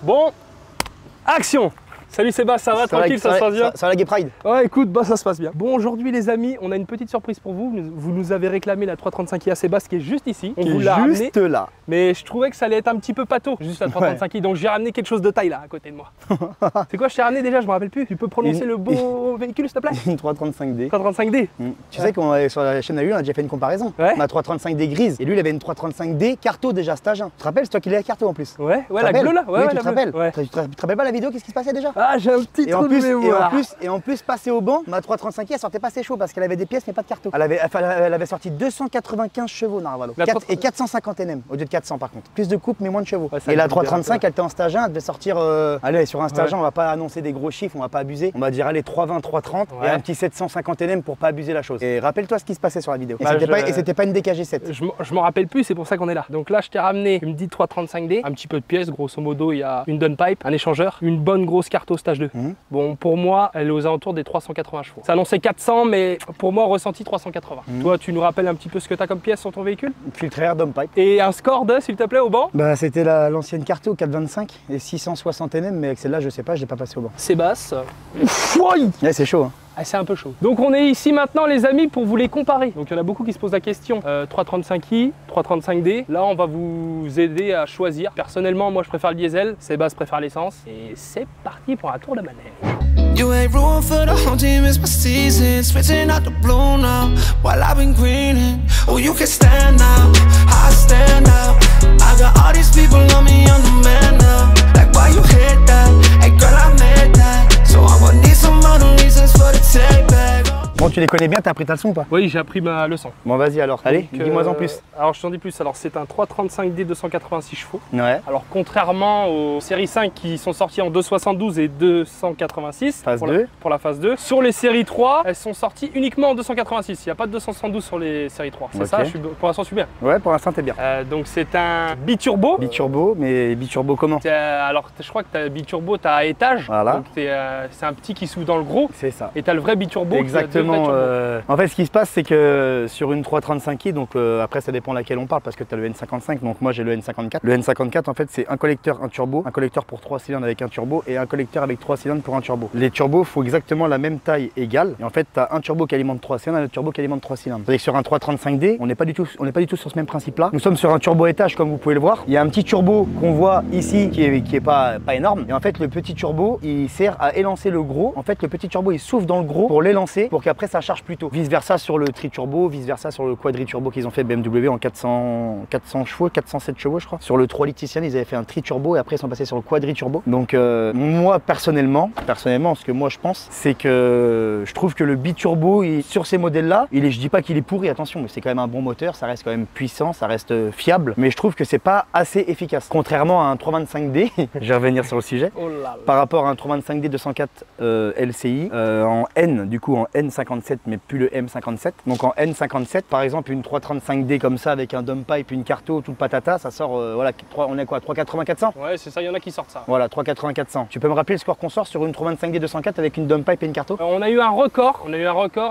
Bon, action! Salut Sébastien, ça va? Tranquille, ça se passe bien? Ça va la Gay Pride? Ouais, écoute, bah ça se passe bien. Bon, aujourd'hui les amis, on a une petite surprise pour vous. Vous nous avez réclamé la 335i à Sébastien qui est juste ici. On vous l'a ramené. Juste là. Mais je trouvais que ça allait être un petit peu pâteau, juste la 335i. Donc j'ai ramené quelque chose de taille là, à côté de moi. C'est quoi je t'ai ramené déjà? Je me rappelle plus. Tu peux prononcer le beau véhicule s'il te plaît? Une 335D. 335D. Tu sais qu'on sur la chaîne à lui, on a déjà fait une comparaison. Ouais. On a 335D grise. Et lui, il avait une 335D Carto déjà, stage 1. Tu te rappelles, c'est toi qui l'as Carto en plus? Ouais, la bleue là. Ouais, oui, ouais, tu te rappelles. Ouais. Tu te rappelles pas la vidéo, qu'est-ce qui se passait déjà? Ah, j'ai un petit trou de mémoire. Et en plus, passé au banc, ma 335i, elle sortait pas assez chaud parce qu'elle avait des pièces mais pas de carto. Elle avait sorti 295 chevaux Narvalo. Et 450 Nm au lieu de 400 par contre. Plus de coupe mais moins de chevaux. Ouais, et la 335, elle était en stage 1, elle devait sortir. Allez, sur un stage 1, on va pas annoncer des gros chiffres, on va pas abuser. On va dire allez 320, 330 et un petit 750 Nm pour pas abuser la chose. Et rappelle-toi ce qui se passait sur la vidéo. Et c'était pas une DKG7. Je m'en rappelle plus, c'est pour ça qu'on est là. Donc là, je t'ai ramené une petite 335D, un petit peu de pièces, grosso modo, il y a une downpipe, un échangeur, une bonne grosse carto stage 2. Bon, pour moi, elle est aux alentours des 380 chevaux. Ça annonçait 400, mais pour moi, ressenti 380. Toi, tu nous rappelles un petit peu ce que tu as comme pièce sur ton véhicule? Filtre air downpipe. Et un score de, s'il te plaît, au banc? Bah, c'était l'ancienne carto 425 et 660 Nm, mais avec celle-là, je sais pas, je l'ai pas passé au banc. Sébastien. Ouais, c'est chaud. Hein. Ah, c'est un peu chaud. Donc on est ici maintenant les amis pour vous les comparer. Donc il y en a beaucoup qui se posent la question. 335i, 335D. Là on va vous aider à choisir. Personnellement moi je préfère le diesel, Sébastien préfère l'essence. Et c'est parti pour un tour de manège. You ain't room for the whole team, it's my season. Switching out the blue now, while I've been greening. Oh, you can stand now, I stand out. I got all these people on me, I'm the man now. Like why you hit that? Hey girl, I made that. So I'm gonna need some other reasons for the take back. Bon, tu les connais bien, t'as appris ta leçon ou pas? Oui, j'ai appris ma leçon. Bon, vas-y alors. Allez, dis-moi en plus. Alors, je t'en dis plus. Alors, c'est un 335D 286 chevaux. Ouais. Alors, contrairement aux séries 5 qui sont sorties en 272 et 286 pour la phase 2, sur les séries 3, elles sont sorties uniquement en 286. Il n'y a pas de 272 sur les séries 3. C'est ça, pour l'instant, je suis bien. Ouais, pour l'instant, t'es bien. Donc, c'est un biturbo. Biturbo, mais biturbo comment? Alors, je crois que tu as biturbo, tu as à étage. Voilà. Donc, c'est un petit qui s'ouvre dans le gros. C'est ça. Et tu as le vrai biturbo. Exactement. En fait, ce qui se passe, c'est que sur une 335i, donc après, ça dépend laquelle on parle parce que tu as le N55, donc moi j'ai le N54. Le N54, en fait, c'est un collecteur, un turbo, un collecteur pour 3 cylindres avec un turbo et un collecteur avec 3 cylindres pour un turbo. Les turbos, il faut exactement la même taille égale. Et en fait, tu as un turbo qui alimente 3 cylindres et un turbo qui alimente 3 cylindres. C'est-à-dire que sur un 335D, on n'est pas du tout sur ce même principe-là. Nous sommes sur un turbo étage, comme vous pouvez le voir. Il y a un petit turbo qu'on voit ici qui est pas énorme. Et en fait, le petit turbo, il sert à élancer le gros. En fait, le petit turbo, il souffle dans le gros pour l'élancer pour qu'après ça charge plus tôt. Vice versa sur le tri-turbo, vice versa sur le quadri-turbo qu'ils ont fait BMW en 400 chevaux, 407 chevaux je crois. Sur le 3 litres Titian, ils avaient fait un tri-turbo et après ils sont passés sur le quadri-turbo. Donc moi personnellement, ce que moi je pense, c'est que je trouve que le biturbo sur ces modèles-là, je dis pas qu'il est pourri, attention, mais c'est quand même un bon moteur, ça reste quand même puissant, ça reste fiable, mais je trouve que c'est pas assez efficace. Contrairement à un 325D, je vais revenir sur le sujet, par rapport à un 325D 204 LCI en N, du coup en N57 mais plus le M57. Donc en N57 par exemple une 335D comme ça avec un dumppipe, une carto, tout le patata, ça sort voilà, on est quoi, 380 400? Ouais c'est ça, il y en a qui sortent ça. Voilà, 380 400. Tu peux me rappeler le score qu'on sort sur une 325D 204 avec une dumppipe et une carto? On a eu un record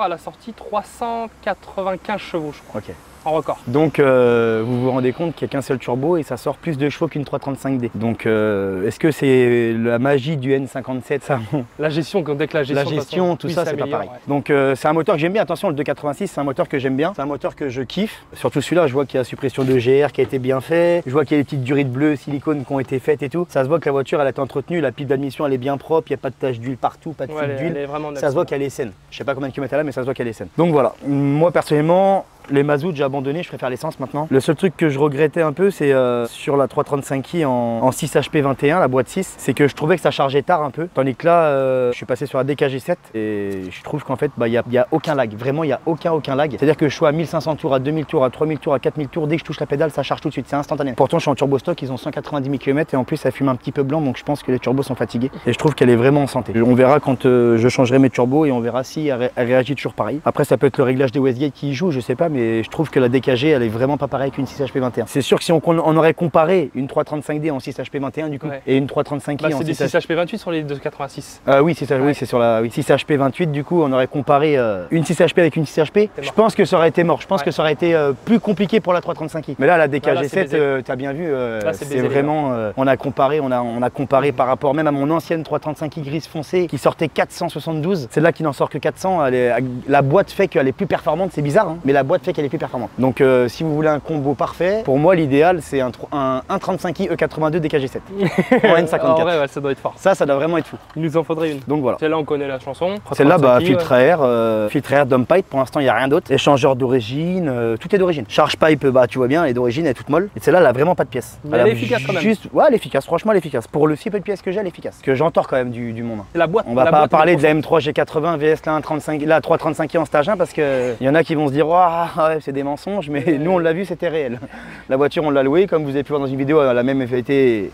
à la sortie 395 chevaux je crois. Ok. En record. Donc vous vous rendez compte qu'il n'y a qu'un seul turbo et ça sort plus de chevaux qu'une 335D. Donc est-ce que c'est la magie du N57 ça? La gestion, dès que la gestion, tout ça c'est pas pareil. Ouais. Donc c'est un moteur que j'aime bien, attention le 286 c'est un moteur que j'aime bien, c'est un moteur que je kiffe. Surtout celui-là, je vois qu'il y a la suppression de GR qui a été bien fait, je vois qu'il y a les petites durées de bleu, silicone qui ont été faites et tout. Ça se voit que la voiture elle a été entretenue, la pipe d'admission elle est bien propre, il n'y a pas de tache d'huile partout, pas de fuite d'huile. Ça se voit qu'elle est saine. Je sais pas combien de kilomètres elle a mais ça se voit qu'elle est saine. Donc voilà, moi personnellement, les mazout j'ai abandonné, je préfère l'essence maintenant. Le seul truc que je regrettais un peu c'est sur la 335i en 6HP21, la boîte 6, c'est que je trouvais que ça chargeait tard un peu. Tandis que là je suis passé sur la DKG7 et je trouve qu'en fait il y a aucun lag, vraiment il n'y a aucun lag. C'est à dire que je suis à 1500 tours, à 2000 tours, à 3000 tours, à 4000 tours, dès que je touche la pédale ça charge tout de suite, c'est instantané. Pourtant je suis en turbo stock, ils ont 190 000 km et en plus ça fume un petit peu blanc donc je pense que les turbos sont fatigués et je trouve qu'elle est vraiment en santé. On verra quand je changerai mes turbos et on verra si elle réagit toujours pareil. Après ça peut être le réglage des wastegate qui joue, je sais pas, mais je trouve que la DKG elle est vraiment pas pareille qu'une 6HP21. C'est sûr que si on aurait comparé une 335D en 6HP21 du coup et une 335i en 6HP. C'est des 6HP28 sur les 286. Oui, c'est ça, oui, c'est sur la 6HP28 du coup, on aurait comparé une 6HP avec une 6HP. Je pense que ça aurait été mort, je pense que ça aurait été plus compliqué pour la 335i. Mais là la DKG7, tu as bien vu, c'est vraiment on a comparé par rapport même à mon ancienne 335i grise foncée qui sortait 472. Celle-là qui n'en sort que 400, la boîte fait qu'elle est plus performante, c'est bizarre hein, mais la boîte fait qu'elle est plus performante. Donc si vous voulez un combo parfait, pour moi l'idéal c'est un 135i E82 DKG7 en N54. En vrai, ça doit être fort. Ça doit vraiment être fou. Il nous en faudrait une. Donc voilà. Celle-là on connaît la chanson. Celle-là filtre à air, dump pipe, pour l'instant il n'y a rien d'autre. Échangeur d'origine, tout est d'origine. Charge pipe, tu vois bien, elle est d'origine, elle est toute molle. Et celle-là elle a vraiment pas de pièces. Mais elle est efficace quand même. Ouais, elle est efficace, franchement elle est efficace. Pour le si peu de pièces que j'ai, elle est efficace. Que j'entords quand même du monde. La boîte. On va pas parler de la M3G80 VS la 335i en stage 1 parce que y en a qui vont se dire ouais, c'est des mensonges, mais nous on l'a vu, c'était réel. La voiture on l'a louée, comme vous avez pu voir dans une vidéo, elle a même été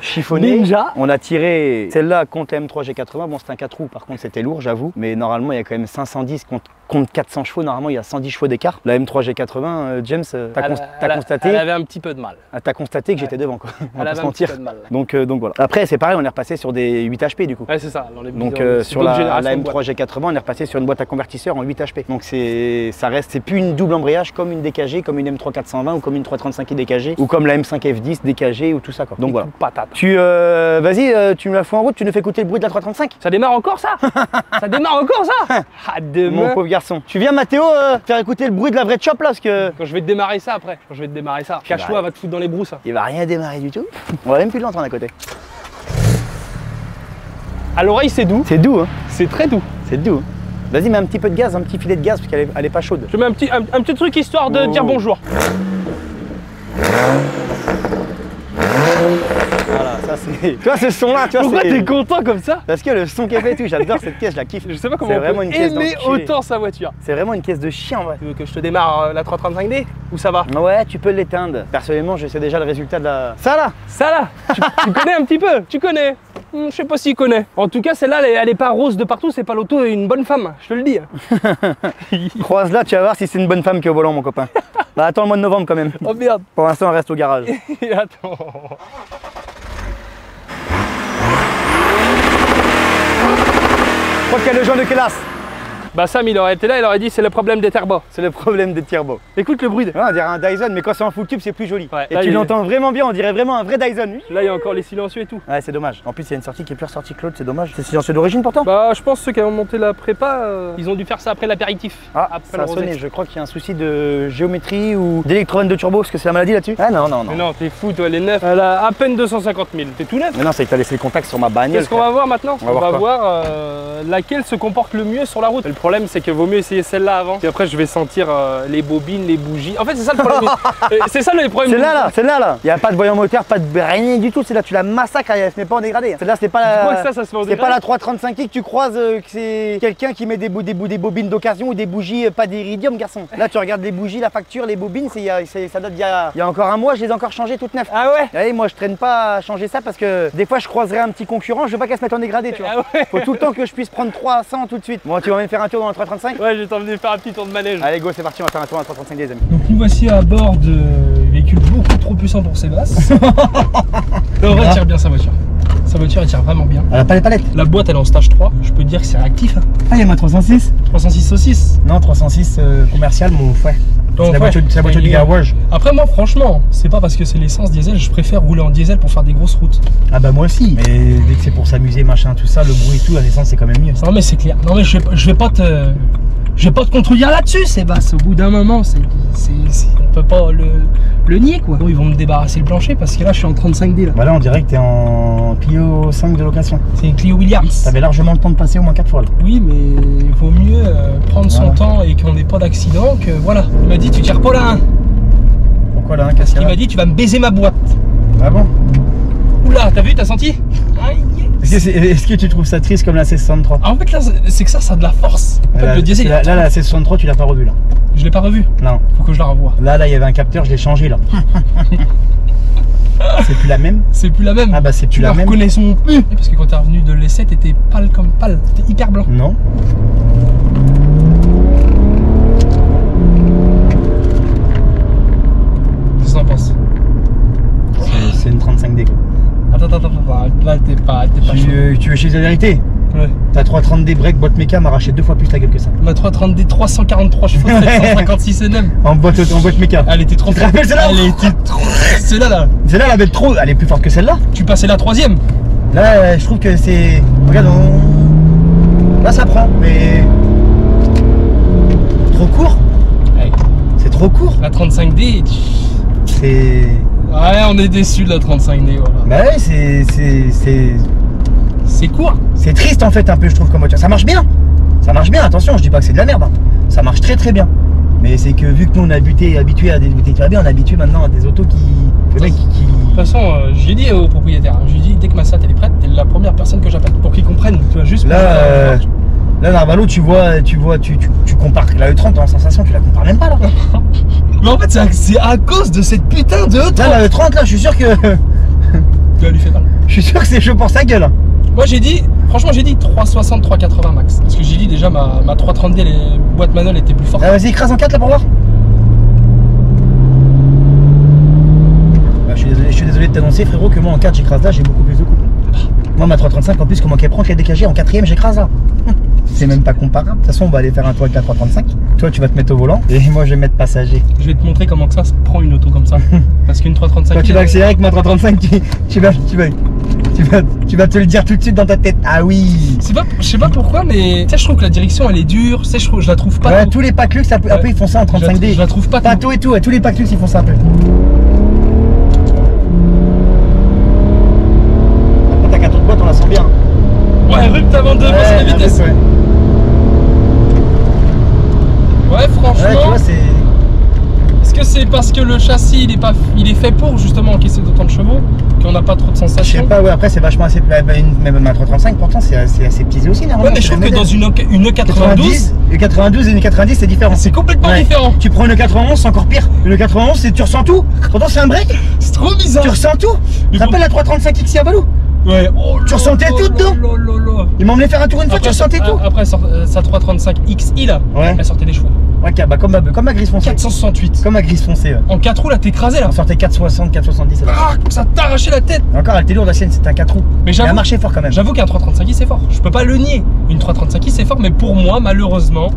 chiffonné. Ninja. On a tiré celle-là contre la M3G80. Bon, c'est un 4 roues, par contre, c'était lourd, j'avoue. Mais normalement, il y a quand même 510 contre 400 chevaux. Normalement, il y a 110 chevaux d'écart. La M3G80, James, t'as constaté. Elle avait un petit peu de mal. T'as constaté que j'étais devant, quoi. Elle avait un petit peu de mal. Donc voilà. Après, c'est pareil, on est repassé sur des 8 HP du coup. Ouais, c'est ça. Donc sur la M3G80, on est repassé sur une boîte à convertisseur en 8 HP. Donc c'est plus une double embrayage comme une DKG, comme une M3420 ou comme une 335i DKG ou comme la M5F10 DKG ou tout ça, quoi. Donc voilà. Patate. Vas-y, tu me la fous en route, tu nous fais écouter le bruit de la 335. Ça démarre encore ça. Ça démarre encore ça. Mon pauvre garçon. Tu viens Mathéo faire écouter le bruit de la vraie chop là parce que. Quand je vais te démarrer ça après. Cache-toi, va te foutre dans les brousses. Il va rien démarrer du tout. On va même plus l'entendre à côté. À l'oreille c'est doux. C'est doux hein. C'est très doux. C'est doux. Vas-y, mets un petit peu de gaz, un petit filet de gaz parce qu'elle est pas chaude. Je mets un petit truc histoire de dire bonjour. Voilà, ça c'est. Tu vois ce son là, tu vois. Pourquoi t'es content comme ça? Parce que le son qu'elle fait et tout, j'adore cette caisse, je la kiffe. Je sais pas comment on peut aimer autant sa voiture. C'est vraiment une caisse de chien en vrai. Tu veux que je te démarre la 335D ou ça va? Ouais, tu peux l'éteindre. Personnellement, je sais déjà le résultat de la. Ça là tu connais un petit peu? Tu connais? Je sais pas s'il connaît. En tout cas, celle-là, elle est pas rose de partout, c'est pas l'auto et une bonne femme, je te le dis. Croise là, tu vas voir si c'est une bonne femme qui est au volant, mon copain. Bah attends le mois de novembre quand même. Oh merde. Pour l'instant, on reste au garage. Attends. Je crois qu'il y a le joint de Kélas. Bah Sam il aurait été là, il aurait dit c'est le problème des turbos. C'est le problème des turbos. Écoute le bruit. Ouais, on dirait un Dyson, mais quand c'est en full tube c'est plus joli. Ouais, et tu l'entends vraiment bien, on dirait vraiment un vrai Dyson. Là il y a encore les silencieux et tout. Ouais c'est dommage. En plus il y a une sortie qui est plus ressortie que l'autre, c'est dommage. C'est silencieux d'origine pourtant. Bah je pense ceux qui ont monté la prépa, ils ont dû faire ça après l'apéritif. Ah après ça a sonné, je crois qu'il y a un souci de géométrie ou d'électronique de turbo, parce que c'est la maladie là-dessus. Ah non. Mais non t'es fou toi, elle est neuve. Elle a à peine 250 000. T'es tout neuf. Mais non c'est que t'as laissé le contact sur ma bagnole. Qu'est-ce qu'on va voir maintenant? On va voir laquelle se comporte le mieux sur la route. Le problème c'est que vaut mieux essayer celle-là avant. Puis après je vais sentir les bobines, les bougies. En fait c'est ça le problème. C'est ça le problème. Celle-là là. Il n'y a pas de voyant moteur, pas de rien du tout. C'est là tu la massacres, elle se met pas en dégradé. Celle-là c'est pas la. C'est pas la 335i que tu croises, que c'est quelqu'un qui met des bobines d'occasion ou des bougies pas d'iridium garçon. Là tu regardes les bougies, la facture, les bobines, ça date d'il y a encore un mois, je les ai encore changées toutes neuves. Ah ouais. Et moi je traîne pas à changer ça parce que des fois je croiserai un petit concurrent, je veux pas qu'elle se mette en dégradé, tu vois. Ah ouais. Faut tout le temps que je puisse prendre 300 tout de suite. Bon tu vas même faire un tour dans la 335? Ouais je vais t'emmener faire un petit tour de manège. Allez go c'est parti, on va faire un tour dans la 335 les amis. Donc nous voici à bord de véhicule beaucoup trop puissant pour ses basses. En vrai elle tire bien sa voiture. Sa voiture elle tire vraiment bien. Elle a pas les palettes. La boîte elle est en stage 3, je peux te dire que c'est réactif. Hein. Ah il y a ma 306. 306 saucisse. Non 306 commercial mon frère. C'est la voiture du garage. Après moi franchement, c'est pas parce que c'est l'essence diesel, je préfère rouler en diesel pour faire des grosses routes. Ah bah moi aussi. Mais dès que c'est pour s'amuser machin tout ça, le bruit et tout, la l'essence c'est quand même mieux. Non mais c'est clair. Non mais je vais pas te contredire là-dessus, Sébastien. Au bout d'un moment, on peut pas le nier quoi. Bon, ils vont me débarrasser le plancher parce que là je suis en 35D là. Bah là on dirait que t'es en Clio 5 de location. C'est une Clio Williams. T'avais largement le temps de passer au moins 4 fois là. Oui mais il vaut mieux prendre son temps et qu'on n'ait pas d'accident que voilà. Il m'a dit tu tires pas là. Pourquoi là qu'est-ce qu'il m'a dit tu vas me baiser ma boîte. Ah bon? Oula, t'as vu, t'as senti? Est-ce que tu trouves ça triste comme la C63? En fait là c'est que ça a de la force. En fait, le diesel, là la C63 tu l'as pas revue là. Je l'ai pas revue? Non. Faut que je la revoie. Là il y avait un capteur, je l'ai changé là. C'est plus la même? C'est plus la même. Ah bah c'est plus la même. Tu reconnais son plus. Parce que quand t'es revenu de l'essai, t'étais pâle comme pâle. T'étais hyper blanc. Non. Là, t'es pas chaud. Tu veux chez la vérité? Ouais. Ta 330D break boîte méca m'a arraché 2 fois plus la gueule que ça. Ma 330D 343 chevaux, 756 Nm. En boîte méca. Elle était trop Tu te rappelles celle-là? Elle était trop. Celle-là là. Celle-là, elle avait trop. Elle est plus forte que celle-là. Tu passais la 3ème. Là, je trouve que c'est. Regarde, là ça prend, mais. Trop court. Ouais. C'est trop court. La 35D. C'est. Ouais, on est déçus de la 35D. Voilà. Bah ouais, C'est court. c'est triste en fait un peu, je trouve, comme voiture. Ça marche bien. Ça marche bien, attention, je dis pas que c'est de la merde. Hein. Ça marche très très bien. Mais c'est que vu que nous on est habitué à des on est habitué maintenant à des autos qui. Le mec qui. De toute façon, j'ai dit au propriétaire, je lui ai dit dès que ma SAT elle est prête, t'es la première personne que j'appelle pour qu'ils comprennent. Tu vois, juste Là, Narvalo, tu compares la E30 en sensation, tu la compares même pas là. Mais en fait, c'est à cause de cette putain de E30. Là, la E30, là, je suis sûr que. Tu vas lui faire mal. Je suis sûr que c'est chaud pour sa gueule. Moi j'ai dit, franchement j'ai dit 360, 380 max. Parce que j'ai dit déjà ma 330D, les boîtes manuelles étaient plus fortes. Ah, vas-y, écrase en 4 là pour voir. Bah, je suis désolé de t'annoncer, frérot, que moi en 4 j'écrase là, j'ai beaucoup plus de couple. Moi ma 335 en plus, comment qu'elle prend qu'elle décagée en 4ème, j'écrase là. C'est même pas comparable. De toute façon, on va aller faire un tour avec la 335. Toi, tu vas te mettre au volant et moi, je vais me mettre passager. Je vais te montrer comment que ça se prend une auto comme ça. Parce qu'une 335. Quand tu vas accélérer avec ma 335, tu vas te le dire tout de suite dans ta tête. Ah oui. Je sais pas pourquoi, mais tu sais, je trouve que la direction elle est dure. Tu sais, je la trouve pas. Ouais, tous les packs luxe, après ils font ça en 35D. Je la trouve pas. Pato et tout, ouais, tous les packs luxe ils font ça un peu. Après, ta 4 de boîte, on la sent bien. Ouais, rupt avant de passer la vitesse. Ouais, franchement. Ouais, tu vois, c'est. Est-ce que c'est parce que le châssis il est fait pour justement encaisser d'autant de chevaux qu'on n'a pas trop de Je sensations? sais pas, ouais, après c'est vachement assez. Même ma 335 pourtant c'est assez piégé aussi normalement. Ouais, mais je trouve que dans une E92. Une 92 et une 90 c'est différent. C'est complètement différent. Tu prends une 91, c'est encore pire. Une 91, tu ressens tout. Pourtant c'est un break. C'est trop bizarre. Tu ressens tout. Tu te rappelles la 335 XI à Valou? Ouais. Oh, tu ressentais tout dedans. Il m'a emmené faire un tour une fois, tu ressentais tout. Après sa 335 XI là, ouais. Elle sortait des chevaux. Ouais, bah comme ma grise foncée. 468. Comme ma grise foncée. Ouais. En 4 roues là, t'es écrasé là. On sortait 460, 470. Ah, ça t'a arraché la tête. Encore, elle était lourde la sienne, c'était un 4 roues. Mais elle a marché fort quand même. J'avoue qu'un 335i c'est fort. Je peux pas le nier. Une 335i c'est fort, mais pour moi, malheureusement,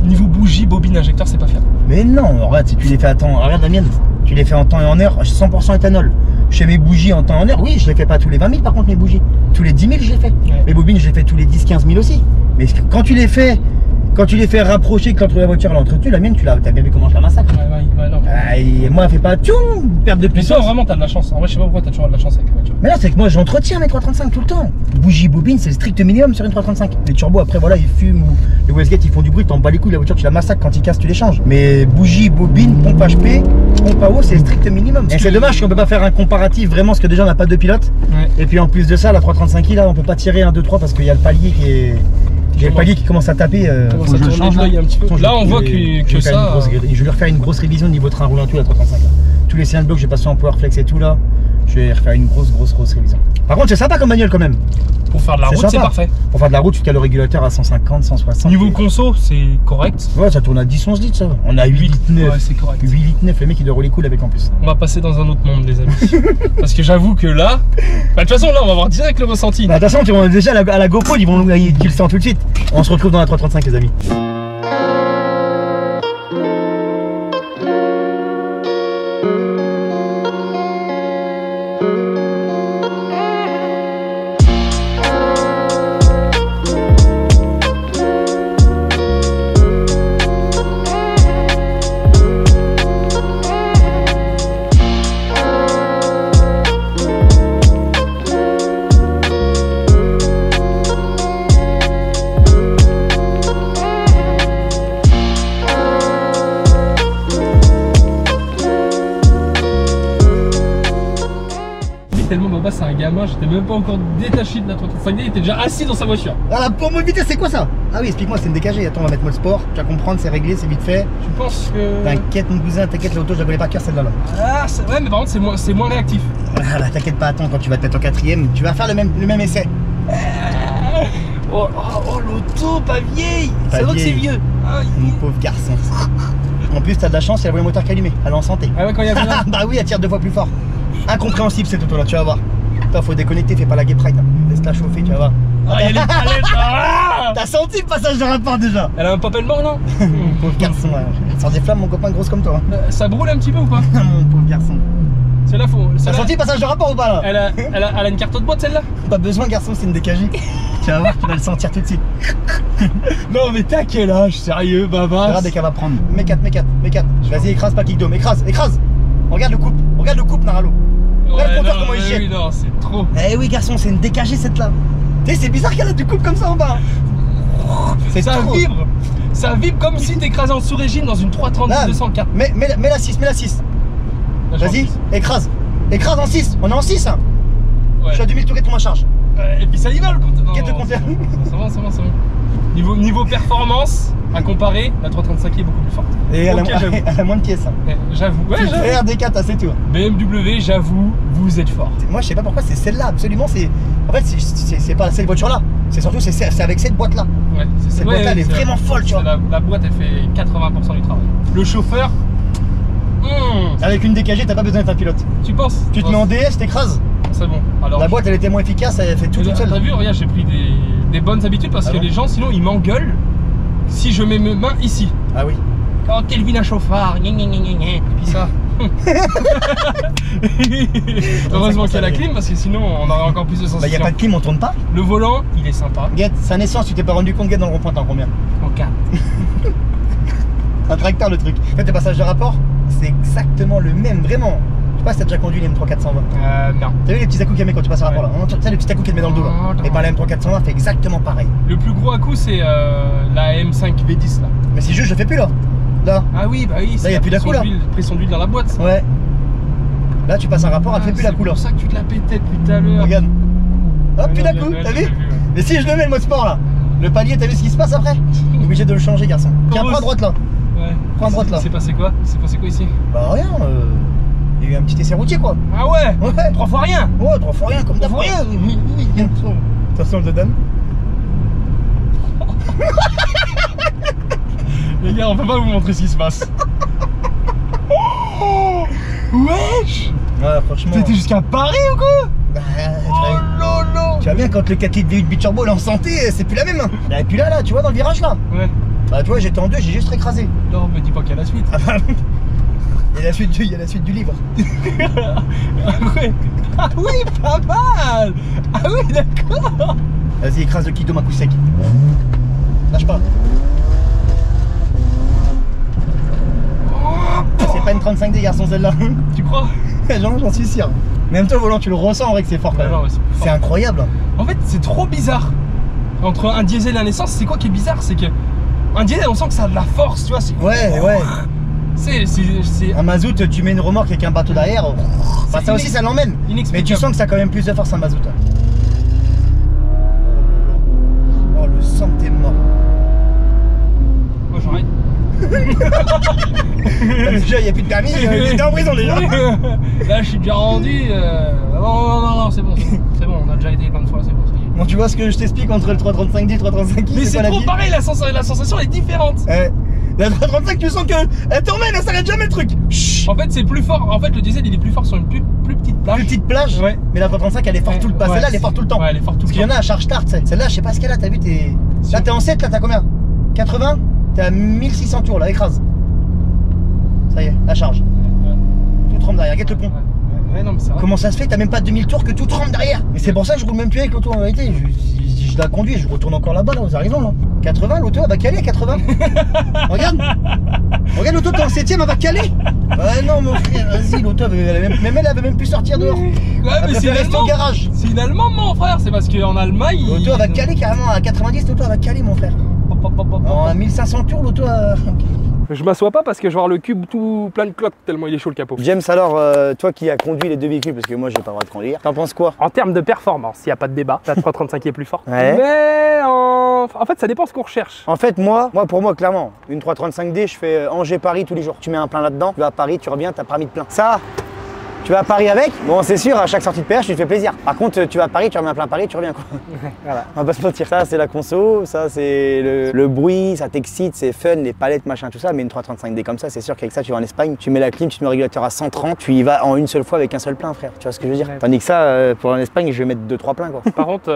niveau bougie, bobine, injecteur, c'est pas fiable. Mais non, regarde, si tu les fais à temps, regarde la mienne. Tu les fais en temps et en heure, 100% éthanol. Je fais mes bougies en temps et en heure, oui, je les fais pas tous les 20 000 par contre mes bougies. Tous les 10 000 je les fais. Ouais. Mes bobines je les fais tous les 10-15 000 aussi. Mais quand tu les fais rapprocher, quand la voiture elle est entretenue, la mienne tu as bien vu comment je la massacre. Ouais, non. Et moi elle fait pas tchoum, perte de puissance. Mais toi vraiment t'as de la chance. En vrai je sais pas pourquoi t'as toujours de la chance avec la voiture. Mais non, c'est que moi j'entretiens mes 335 tout le temps. Bougie, bobine, c'est le strict minimum sur une 335. Les turbos après voilà ils fument ou les Westgate ils font du bruit, t'en bats les couilles, la voiture tu la massacres, quand ils cassent tu les changes. Mais bougie, bobine, pompe HP, pompe à eau c'est le strict minimum. Et c'est dommage qu'on peut pas faire un comparatif vraiment parce que déjà on n'a pas de pilote. Ouais. Et puis en plus de ça la 335i là on peut pas tirer 1, 2, 3 parce qu'il y a le palier qui est. J'ai le palier qui commence à taper. Faut que je change un petit peu. Là on voit que ça. Je vais refaire une grosse révision au niveau train roulant tout la 335 là. Tous les cylindres blocs j'ai passé en Powerflex et tout là. Je vais refaire une grosse révision. Par contre c'est sympa comme manuel quand même. Pour faire de la route c'est parfait. Pour faire de la route tu cales le régulateur à 150, 160. Niveau conso c'est correct. Ouais ça tourne à 10-11 litres ça. On a 8 litres 9. Ouais c'est correct. 8 litres 9, le mec il doit rouler cool avec en plus. On va passer dans un autre monde les amis. Parce que j'avoue que là, de toute façon là on va voir direct le ressenti. Bah de toute façon déjà à la GoPro ils vont tu le sens tout de suite. On se retrouve dans la 335 les amis. Tellement Baba c'est un gamin, j'étais même pas encore détaché de la 335D, il était déjà assis dans sa voiture. Ah la pompe vitesse c'est quoi ça? Ah oui explique-moi, c'est une décagée, attends on va mettre mode sport, tu vas comprendre, c'est réglé, c'est vite fait. Tu penses que... T'inquiète mon cousin, t'inquiète l'auto je la connais pas cœur celle-là là. Ah ouais mais par contre c'est moins réactif. Ah bah t'inquiète pas, attends quand tu vas te mettre en 4ème, tu vas faire le même essai. Oh l'auto pas vieille, c'est vrai que c'est vieux. Mon pauvre garçon. En plus t'as de la chance, il y a le moteur qui est allumé, elle est en santé. Ah ouais quand il y a besoin. Bah oui elle tire 2 fois plus fort. Incompréhensible cette auto là, tu vas voir. Putain, faut déconnecter, fais pas la gay pride. Laisse-la chauffer, tu vas voir. Ah, il y a les palettes. Ah T'as senti le passage de rapport déjà? Elle a un pop and bang, non? Pauvre garçon, sort des flammes, mon copain grosse comme toi. Ça brûle un petit peu ou pas? Mon pauvre garçon. Celle-là, faut. T'as senti le passage de rapport ou pas là? Elle a une carte de boîte, celle-là? Pas besoin, garçon, c'est une DKJ. Tu vas voir, tu vas le sentir tout de suite. Non, mais t'as quel âge, sérieux, Baba? Regarde dès qu'elle va prendre. Mets 4. Vas-y, écrase pas kickdom, écrase. Regarde le coupe, Naralo. Regarde le compteur, comment il chie. Oui, non, c'est trop. Eh oui, garçon, c'est une DKJ cette là. Tu sais, c'est bizarre qu'elle a du coupe comme ça en bas. C'est Ça trop. vibre. Ça vibre comme si t'écrasais en sous-régime dans une 330 204. Mets la 6. Vas-y, écrase en 6. On est en 6 hein. Ouais. Je suis à 2000 tours de ma charge. Et puis ça y va le compteur. Quête de compteur. C'est bon. Niveau performance, à comparer, la 335 est beaucoup plus forte. Et Ok, j'avoue. elle a moins de pièces. Hein. J'avoue. Ouais, Tu j'avoue. fais RD4, c'est tout. BMW, j'avoue, vous êtes fort. Moi, je sais pas pourquoi c'est celle-là, absolument. En fait, c'est pas cette voiture-là. C'est surtout c'est avec cette boîte-là. Ouais, Cette boîte-là, elle est vraiment folle, tu vois. La boîte, elle fait 80% du travail. Le chauffeur, Avec une DKG, t'as pas besoin d'être un pilote. tu penses? Tu te mets en DS, t'écrases. C'est bon. Alors, La boîte, elle était moins efficace, elle fait tout toute seule. T'as vu, regarde, j'ai pris des bonnes habitudes parce Ah que bon les gens, sinon, ils m'engueulent si je mets mes mains ici. Ah oui. Oh, Kelvin a chauffard, gna gna gna gna gna. Et puis ça. Heureusement qu'il y a la clim parce que sinon on aurait encore plus de Bah, sensation. y a pas de clim, on tourne pas. Le volant, il est sympa. Guette, sa naissance, tu t'es pas rendu compte, Guette, dans le rond-point, t'en combien? En 4. Un tracteur, le truc. En fait, le passage de rapport, c'est exactement le même, vraiment. Je sais pas si t'as déjà conduit les M3 420. Non. T'as vu les petits à-coups qu'elle met quand tu passes à rapport là? Tu sais, le petit à-coup qu'elle met dans le dos là. Oh, Et ben la M3 420 fait exactement pareil. Le plus gros à-coup, c'est la M5 V10 là. Mais c'est juste, je fais plus là. Là. Ah oui, bah oui, Là, y a plus d'à-coup, là. Pression d'huile dans la boîte. Ça. Ouais. Là, tu passes un rapport, elle fait plus la couleur. C'est pour ça que tu te la pétais depuis tout à l'heure. Regarde. Hop, plus Regarde, d'un coup, regarde, t'as vu? j'ai vu, ouais. Mais si je le mets le mode sport là, le palier, t'as vu ce qui se passe après? Obligé de le changer, garçon. Tiens, prends à droite là. Ouais. Prends à droite là. Il s'est passé quoi ici? Bah rien, il y a eu un petit essai routier quoi. Ah ouais. Ouais. 3 fois rien. Ouais, 3 fois rien, comme d'hab. Trois fois rien. Oui. Attention le dodane. Les gars, on peut pas vous montrer ce qui se passe. Oh, wesh. Ouais, franchement. T'étais jusqu'à Paris ou quoi? Bah, Oh lolo. tu vois bien quand le 4 litres V8 Biturbo il est en santé, c'est plus la même. Et puis là, tu vois dans le virage là. Ouais. Bah tu vois, j'étais en 2, j'ai juste écrasé. Non, me dis pas qu'il y a la suite. Ah bah, il y a la suite du livre. Ah ouais. Ah oui, pas mal. Ah oui, d'accord. Vas-y, écrase le kidom à coup sec. Lâche pas. C'est pas une 35D garçon celle-là. Tu crois? J'en suis sûr. Même toi, au volant, tu le ressens en vrai que c'est fort quand Ouais, même. ouais, c'est plus fort. C'est incroyable. En fait, c'est trop bizarre. Entre un diesel et un essence, c'est quoi qui est bizarre? C'est que un diesel, on sent que ça a de la force, tu vois. Ouais, ouais. C'est Un mazout, tu mets une remorque avec un bateau derrière. Bah, ça aussi, ça l'emmène. Mais inexplicable. tu sens que ça a quand même plus de force un mazout. Oh, le sang que t'es mort. Moi, j'arrête. Déjà, il n'y a plus de permis, t'es en prison déjà. Là, je suis déjà rendu. Non, c'est bon. C'est bon, on a déjà été plein de fois, c'est bon. Ça y est. Bon, tu vois ce que je t'explique entre le 335D et le 335i, Mais c'est pas la trop vie. pareil, la sensation est différente. La 335, tu sens que elle t'emmène, elle s'arrête jamais le truc. Chut. En fait, c'est plus fort. En fait, le diesel, il est plus fort sur une plus petite plage. Plus petite plage, Ouais. mais la 335 elle est forte tout le temps. Ouais, Celle-là elle est forte tout le temps. Ouais, elle est forte tout Parce le qu'il y en temps. a à charge tard, tu sais. Celle-là, je sais pas ce qu'elle a, t'as vu, t'es. Là t'es en 7, là t'as combien? 80? T'es à 1600 tours là, écrase. Ça y est, la charge. Ouais. Tout trempe derrière, guette le pont. Ouais, non, mais c'est vrai. Comment ça se fait? T'as même pas 2000 tours que tout trempe derrière. Mais c'est pour ça que je roule même plus avec l'auto en vérité. Si je la conduis, je retourne encore là-bas, là, aux arrivants là. 80, l'auto elle va caler à 80. Regarde. Regarde l'auto, t'es en 7ème, elle va caler. Ouais non mon frère, vas-y, l'auto, même elle avait même pu sortir dehors. Ouais, Elle mais c'est préfère rester au l'allemand. garage. C'est une allemande, mon frère. C'est parce qu'en Allemagne. L'auto elle va caler carrément à 90, l'auto elle va caler mon frère. En 1500 tours, l'auto Je m'assois pas parce que je vais avoir le cube tout plein de cloques tellement il est chaud le capot. James, alors, toi qui as conduit les deux véhicules, parce que moi j'ai pas le droit de conduire, t'en penses quoi? En termes de performance, il n'y a pas de débat, la 335 est plus forte. Ouais. Mais en fait, ça dépend ce qu'on recherche. En fait, pour moi, clairement, une 335D, je fais Angers-Paris tous les jours. Tu mets un plein là-dedans, tu vas à Paris, tu reviens, t'as pas mis de plein. Ça, Tu vas à Paris avec? Bon, c'est sûr, à chaque sortie de péage, tu te fais plaisir. Par contre, tu vas à Paris, tu remets un plein Paris, tu reviens quoi. Voilà. On va pas se mentir. Ça, c'est la conso, ça, c'est le bruit, ça t'excite, c'est fun, les palettes, machin, tout ça. Mais une 335D comme ça, c'est sûr qu'avec ça, tu vas en Espagne, tu mets la clim, tu te mets le régulateur à 130, tu y vas en une seule fois avec un seul plein, frère. Tu vois ce que je veux dire? Ouais. Tandis que ça, pour en Espagne, je vais mettre 2-3 pleins quoi. Par contre,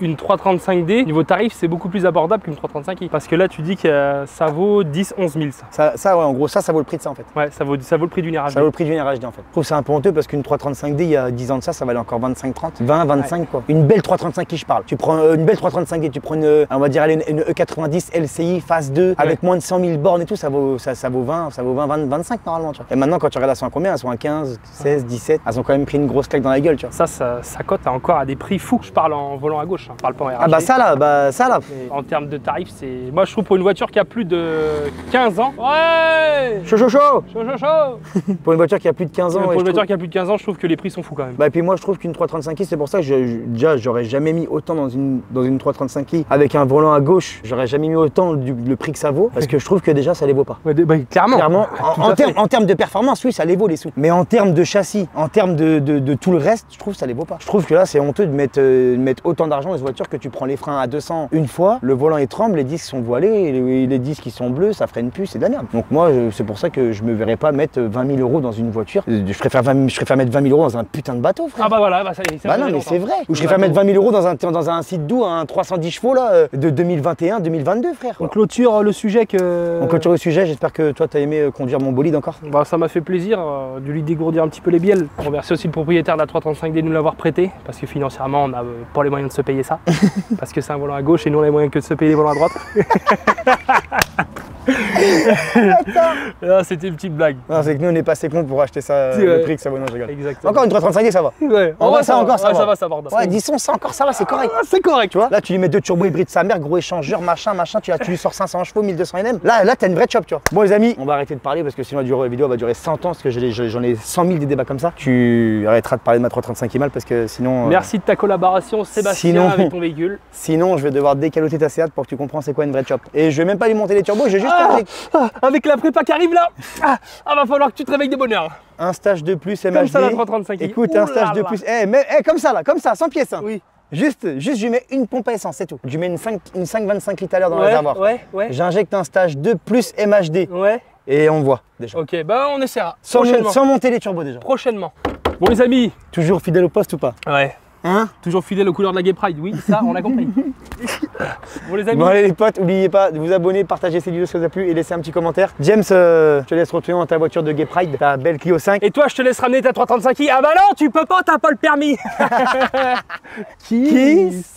une 335D, niveau tarif, c'est beaucoup plus abordable qu'une 335i. Parce que là, tu dis que ça vaut 10-11 000 ça. Ça, ouais, en gros, ça vaut le prix de ça en fait. Ouais, ça vaut le prix d'une RH. Ça vaut le prix d'une RH en fait. Je trouve que c'est un peu honteux parce qu'une 335D, il y a 10 ans de ça valait encore 25-30. 20-25 quoi. Une belle 335i, je parle. Tu prends une belle 335D, tu prends on va dire une E90 LCI phase 2 avec moins de 100 000 bornes et tout, ça vaut 25 normalement. Tu vois. Et maintenant, quand tu regardes, elles sont à combien? Elles sont à 15, 16, 17. Elles ont quand même pris une grosse claque dans la gueule, tu vois. Ça cote encore à des prix fous. Je parle en volant à gauche, je parle pas en RH. Ah bah ça là. Mais en termes de tarifs, c'est. Moi, je trouve pour une voiture qui a plus de 15 ans. Ouais. Chaud. Chaud. Pour une voiture qui a plus de 15 ans. Pour ouais, une voiture qui a plus de 15 ans, je trouve que les prix sont fous quand même. Bah et puis moi je trouve qu'une 335i, c'est pour ça que déjà j'aurais jamais mis autant dans une 335i avec un volant à gauche, j'aurais jamais mis autant le prix que ça vaut parce que je trouve que déjà ça les vaut pas. Ouais, bah, clairement. En termes de performance, oui, ça les vaut les sous. Mais en termes de châssis, en termes de tout le reste, je trouve que ça les vaut pas. Je trouve que là c'est honteux de mettre autant d'argent dans une voiture que tu prends les freins à 200 une fois, le volant il tremble, les disques sont voilés, les disques ils sont bleus, ça freine plus, c'est de la merde. Donc moi c'est pour ça que je me verrais pas mettre 20 000 € dans une voiture. Je préfère mettre 20 000 € dans un putain de bateau, frère. Ah bah voilà, bah ça y est. Bah non mais c'est vrai. Ou je préfère mettre 20 000 € dans un site doux, un 310 chevaux là, de 2021-2022, frère. On clôture le sujet que. On clôture le sujet, j'espère que toi t'as aimé conduire mon bolide encore. Bah ça m'a fait plaisir de lui dégourdir un petit peu les bielles. On remercie aussi le propriétaire de la 335D de nous l'avoir prêté, parce que financièrement on n'a pas les moyens de se payer ça. Parce que c'est un volant à gauche et nous on a les moyens que de se payer les volants à droite. Ah, c'était une petite blague. Non, c'est que nous on est pas assez cons pour acheter ça, le prix que ça vaut, non je rigole. Exactement. Encore une 335D ça va. Ouais. En vrai ça encore ça va. Ça va, ça va. Ouais, disons ça encore ça va, c'est correct. C'est correct, Tu vois, là tu lui mets 2 turbo hybrides sa mère, gros échangeur, machin, tu lui sors 500 chevaux, 1200 Nm. Là t'as une vraie chop, tu vois. Bon les amis, on va arrêter de parler parce que sinon la vidéo va durer 100 ans parce que j'en ai 100 000 des débats comme ça. Tu arrêteras de parler de ma 335 mal parce que sinon. Merci de ta collaboration Sébastien avec ton véhicule. Sinon je vais devoir décaloter ta Seat pour que tu comprennes c'est quoi une vraie chop. Et je vais même pas lui monter les turbos, je vais juste avec la prépa qui arrive là, va falloir que tu te réveilles de bonne heure. Un stage de plus MHD. Comme ça la 335. Écoute, un stage de plus. Comme ça, sans pièce. Hein. Oui. Juste, je lui mets une pompe à essence, c'est tout. Je lui mets une 5,25 litres à l'heure dans le réservoir. Ouais. J'injecte un stage 2 plus MHD. Ouais. Et on voit déjà. Ok, bah on essaiera. Sans monter les turbos déjà. Prochainement. Bon les amis. Toujours fidèle au poste ou pas? Ouais. Hein? Toujours fidèle aux couleurs de la Gay Pride, oui, ça on a compris. Bon les amis. Bon allez les potes, n'oubliez pas de vous abonner, partager cette vidéo si ça vous a plu et laisser un petit commentaire. James, je te laisse retourner dans ta voiture de Gay Pride, ta belle Clio 5. Et toi je te laisse ramener ta 335i. Ah bah non, tu peux pas, t'as pas le permis. Kiss.